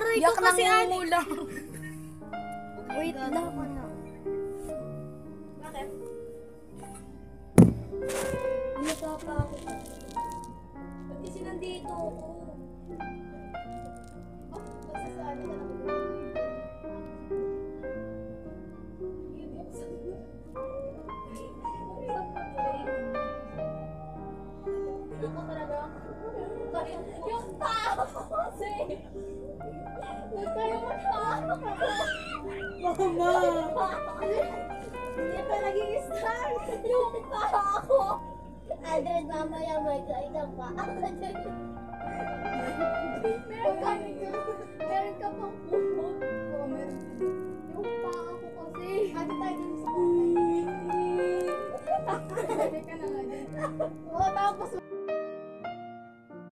aray ko Yak kasi nangungulang. Wait lang. Bakit? Ano ka pa ako? Ba't kasi nandito ako? Oh, basta sa ano na lang. Ako talaga. Yung tao kasi. Huwag kayo magtao. Mama! Hindi pa nag-i-start. Yung tao. Aldred, mamaya may kailang pa. Meron ka pang puhod. Oo, meron. Yung paa ko kasi. Hati tayo dun sa kamay. Hati ka na nga dun. Oo, tapos